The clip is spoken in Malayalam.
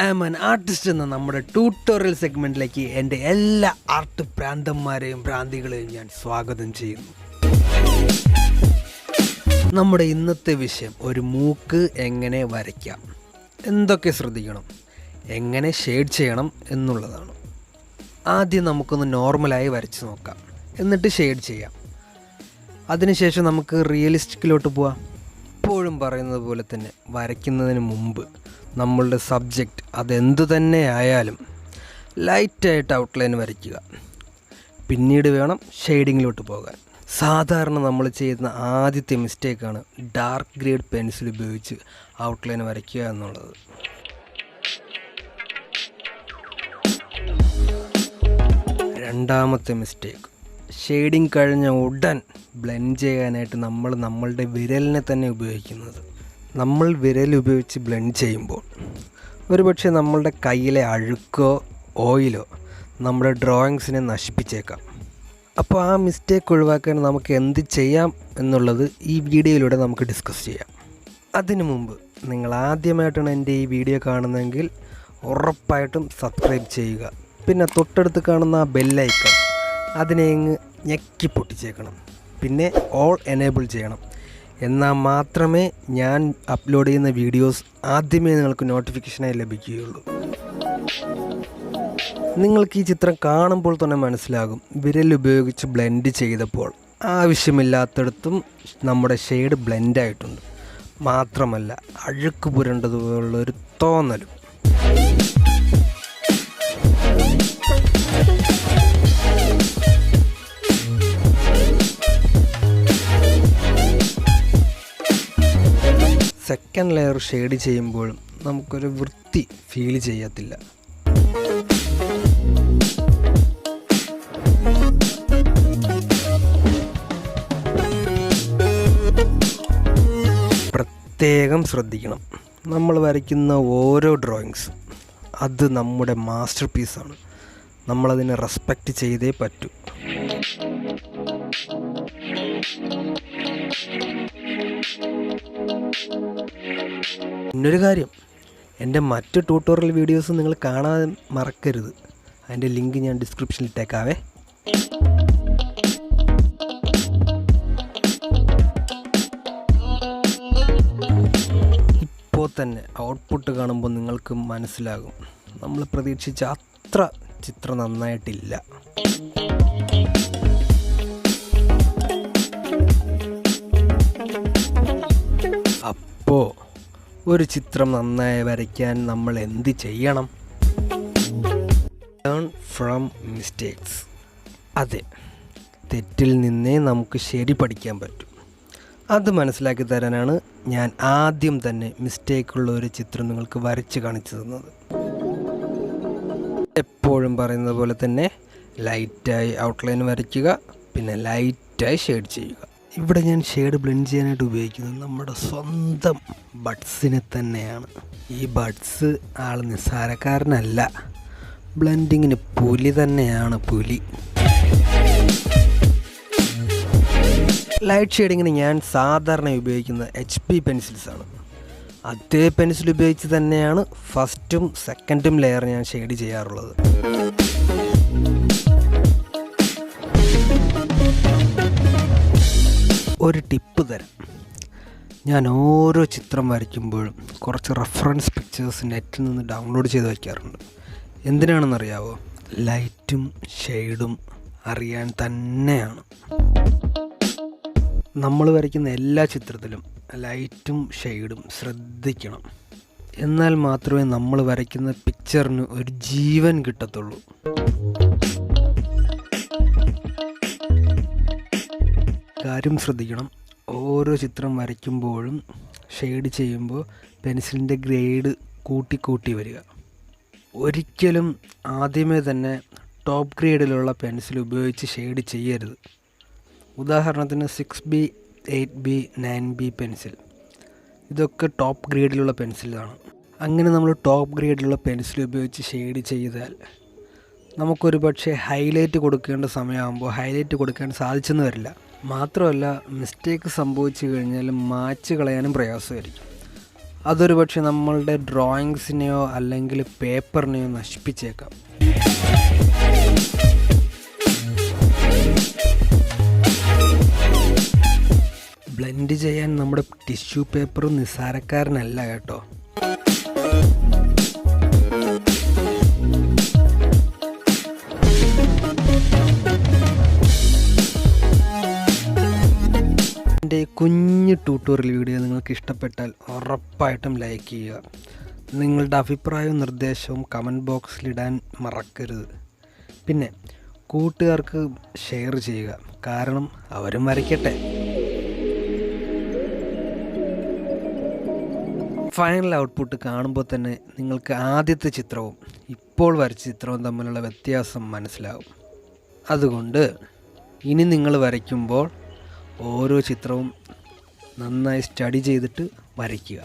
ഐ ആം ആൻ ആർട്ടിസ്റ്റ് എന്ന നമ്മുടെ ട്യൂട്ടോറിയൽ സെഗ്മെൻറ്റിലേക്ക് എൻ്റെ എല്ലാ ആർട്ട് ഭ്രാന്തന്മാരെയും ഭ്രാന്തികളെയും ഞാൻ സ്വാഗതം ചെയ്യുന്നു. നമ്മുടെ ഇന്നത്തെ വിഷയം ഒരു മൂക്ക് എങ്ങനെ വരയ്ക്കാം, എന്തൊക്കെ ശ്രദ്ധിക്കണം, എങ്ങനെ ഷെയ്ഡ് ചെയ്യണം എന്നുള്ളതാണ്. ആദ്യം നമുക്കൊന്ന് നോർമലായി വരച്ച് നോക്കാം, എന്നിട്ട് ഷെയ്ഡ് ചെയ്യാം. അതിനുശേഷം നമുക്ക് റിയലിസ്റ്റിക്കിലോട്ട് പോവാം. എപ്പോഴും പറയുന്നത് പോലെ തന്നെ വരയ്ക്കുന്നതിന് മുമ്പ് നമ്മളുടെ സബ്ജക്റ്റ് അതെന്തു തന്നെ ആയാലും ലൈറ്റായിട്ട് ഔട്ട്ലൈൻ വരയ്ക്കുക. പിന്നീട് വേണം ഷെയ്ഡിങ്ങിലോട്ട് പോകാൻ. സാധാരണ നമ്മൾ ചെയ്യുന്ന ആദ്യത്തെ മിസ്റ്റേക്കാണ് ഡാർക്ക് ഗ്രേഡ് പെൻസിൽ ഉപയോഗിച്ച് ഔട്ട്ലൈൻ വരയ്ക്കുക എന്നുള്ളത്. രണ്ടാമത്തെ മിസ്റ്റേക്ക്, ഷെയ്ഡിങ് കഴിഞ്ഞ ഉടൻ ബ്ലെൻഡ് ചെയ്യാനായിട്ട് നമ്മളുടെ വിരലിനെ തന്നെ ഉപയോഗിക്കുന്നത്. നമ്മൾ വിരൽ ഉപയോഗിച്ച് ബ്ലെൻഡ് ചെയ്യുമ്പോൾ ഒരുപക്ഷെ നമ്മളുടെ കയ്യിലെ അഴുക്കോ ഓയിലോ നമ്മുടെ ഡ്രോയിങ്സിനെ നശിപ്പിച്ചേക്കാം. അപ്പോൾ ആ മിസ്റ്റേക്ക് ഒഴിവാക്കാൻ നമുക്ക് എന്ത് ചെയ്യാം എന്നുള്ളത് ഈ വീഡിയോയിലൂടെ നമുക്ക് ഡിസ്കസ് ചെയ്യാം. അതിനു മുമ്പ് നിങ്ങൾ ആദ്യമായിട്ടാണ് എൻ്റെ ഈ വീഡിയോ കാണുന്നതെങ്കിൽ ഉറപ്പായിട്ടും സബ്സ്ക്രൈബ് ചെയ്യുക. പിന്നെ തൊട്ടടുത്ത് കാണുന്ന ആ ബെല്ലൈക്കൺ അതിനെ ഞെക്കി പൊട്ടിച്ചേക്കണം. പിന്നെ ഓൾ എനേബിൾ ചെയ്യണം. എന്നാൽ മാത്രമേ ഞാൻ അപ്ലോഡ് ചെയ്യുന്ന വീഡിയോസ് ആദ്യമേ നിങ്ങൾക്ക് നോട്ടിഫിക്കേഷനായി ലഭിക്കുകയുള്ളൂ. നിങ്ങൾക്ക് ഈ ചിത്രം കാണുമ്പോൾ തന്നെ മനസ്സിലാകും, വിരൽ ഉപയോഗിച്ച് ബ്ലെൻഡ് ചെയ്തപ്പോൾ ആവശ്യമില്ലാത്തടത്തും നമ്മുടെ ഷെയ്ഡ് ബ്ലെൻഡായിട്ടുണ്ട്. മാത്രമല്ല അഴുക്ക് പുരണ്ടതുപോലുള്ളൊരു തോന്നലും. സെക്കൻഡ് ലെയർ ഷെയ്ഡ് ചെയ്യുമ്പോഴും നമുക്കൊരു വൃത്തി ഫീൽ ചെയ്യത്തില്ല. പ്രത്യേകം ശ്രദ്ധിക്കണം, നമ്മൾ വരയ്ക്കുന്ന ഓരോ ഡ്രോയിങ്സും അത് നമ്മുടെ മാസ്റ്റർ പീസാണ്. നമ്മളതിനെ റെസ്പെക്റ്റ് ചെയ്തേ പറ്റൂ. പിന്നൊരു കാര്യം, എൻ്റെ മറ്റ് ട്യൂട്ടോറിയൽ വീഡിയോസ് നിങ്ങൾ കാണാൻ മറക്കരുത്. അതിൻ്റെ ലിങ്ക് ഞാൻ ഡിസ്ക്രിപ്ഷനിൽ ഇട്ടേക്കാവേ. ഇപ്പോൾ തന്നെ ഔട്ട്പുട്ട് കാണുമ്പോൾ നിങ്ങൾക്ക് മനസ്സിലാകും, നമ്മൾ പ്രതീക്ഷിച്ച അത്ര ചിത്രം നന്നായിട്ടില്ല. അപ്പോൾ ഒരു ചിത്രം നന്നായി വരയ്ക്കാൻ നമ്മൾ എന്ത് ചെയ്യണം? Learn from mistakes. അതെ, തെറ്റിൽ നിന്നേ നമുക്ക് ശരി പഠിക്കാൻ പറ്റും. അത് മനസ്സിലാക്കി തരാനാണ് ഞാൻ ആദ്യം തന്നെ മിസ്റ്റേക്കുള്ള ഒരു ചിത്രം നിങ്ങൾക്ക് വരച്ച് കാണിച്ചു തന്നത്. എപ്പോഴും പറയുന്നത് പോലെ തന്നെ ലൈറ്റായി ഔട്ട്ലൈൻ വരയ്ക്കുക, പിന്നെ ലൈറ്റായി ഷെയ്ഡ് ചെയ്യുക. ഇവിടെ ഞാൻ ഷെയ്ഡ് ബ്ലെൻഡ് ചെയ്യാനായിട്ട് ഉപയോഗിക്കുന്നത് നമ്മുടെ സ്വന്തം ബഡ്സിനെ തന്നെയാണ്. ഈ ബഡ്സ് ആൾ നിസ്സാരക്കാരനല്ല, ബ്ലെൻഡിങ്ങിന് പുലി തന്നെയാണ്, പുലി. ലൈറ്റ് ഷെയ്ഡിങ്ങിന് ഞാൻ സാധാരണ ഉപയോഗിക്കുന്നത് HP പെൻസിൽസാണ്. അതേ പെൻസിൽ ഉപയോഗിച്ച് തന്നെയാണ് ഫസ്റ്റും സെക്കൻഡും ലെയർ ഞാൻ ഷെയ്ഡ് ചെയ്യാറുള്ളത്. ഒരു ടിപ്പ് തരാം. ഞാൻ ഓരോ ചിത്രം വരയ്ക്കുമ്പോഴും കുറച്ച് റെഫറൻസ് പിക്ചേഴ്സ് നെറ്റിൽ നിന്ന് ഡൗൺലോഡ് ചെയ്ത് വയ്ക്കാറുണ്ട്. എന്തിനാണെന്നറിയാവോ? ലൈറ്റും ഷെയ്ഡും അറിയാൻ തന്നെയാണ്. നമ്മൾ വരയ്ക്കുന്ന എല്ലാ ചിത്രത്തിലും ലൈറ്റും ഷെയ്ഡും ശ്രദ്ധിക്കണം. എന്നാൽ മാത്രമേ നമ്മൾ വരയ്ക്കുന്ന പിക്ചറിന് ഒരു ജീവൻ കിട്ടത്തുള്ളൂ. കാര്യം ശ്രദ്ധിക്കണം, ഓരോ ചിത്രം വരയ്ക്കുമ്പോഴും ഷെയ്ഡ് ചെയ്യുമ്പോൾ പെൻസിലിൻ്റെ ഗ്രേഡ് കൂട്ടി വരിക. ഒരിക്കലും ആദ്യമേ തന്നെ ടോപ്പ് ഗ്രേഡിലുള്ള പെൻസിൽ ഉപയോഗിച്ച് ഷെയ്ഡ് ചെയ്യരുത്. ഉദാഹരണത്തിന് 6B, 8B, 9B പെൻസിൽ, ഇതൊക്കെ ടോപ്പ് ഗ്രേഡിലുള്ള പെൻസിലാണ്. അങ്ങനെ നമ്മൾ ടോപ്പ് ഗ്രേഡിലുള്ള പെൻസിൽ ഉപയോഗിച്ച് ഷെയ്ഡ് ചെയ്താൽ നമുക്കൊരു പക്ഷേ ഹൈലൈറ്റ് കൊടുക്കേണ്ട സമയമാകുമ്പോൾ ഹൈലൈറ്റ് കൊടുക്കാൻ സാധിച്ചെന്ന് വരില്ല. മാത്രമല്ല മിസ്റ്റേക്ക് സംഭവിച്ചു കഴിഞ്ഞാൽ മായ്ച്ച് കളയാനും പ്രയാസമായിരിക്കും. അതൊരു പക്ഷേ നമ്മളുടെ ഡ്രോയിങ്സിനെയോ അല്ലെങ്കിൽ പേപ്പറിനെയോ നശിപ്പിച്ചേക്കാം. ബ്ലെൻഡ് ചെയ്യാൻ നമ്മുടെ ടിഷ്യൂ പേപ്പറും നിസ്സാരക്കാരനല്ല കേട്ടോ. എൻ്റെ കുഞ്ഞു ട്യൂട്ടോറിയൽ വീഡിയോ നിങ്ങൾക്ക് ഇഷ്ടപ്പെട്ടാൽ ഉറപ്പായിട്ടും ലൈക്ക് ചെയ്യുക. നിങ്ങളുടെ അഭിപ്രായവും നിർദ്ദേശവും കമൻറ്റ് ബോക്സിലിടാൻ മറക്കരുത്. പിന്നെ കൂട്ടുകാർക്ക് ഷെയർ ചെയ്യുക, കാരണം അവരും വരയ്ക്കട്ടെ. ഫൈനൽ ഔട്ട്പുട്ട് കാണുമ്പോൾ തന്നെ നിങ്ങൾക്ക് ആദ്യത്തെ ചിത്രവും ഇപ്പോൾ വരച്ച ചിത്രവും തമ്മിലുള്ള വ്യത്യാസം മനസ്സിലാവും. അതുകൊണ്ട് ഇനി നിങ്ങൾ വരയ്ക്കുമ്പോൾ ഓരോ ചിത്രവും നന്നായി സ്റ്റഡി ചെയ്തിട്ട് വരയ്ക്കുക.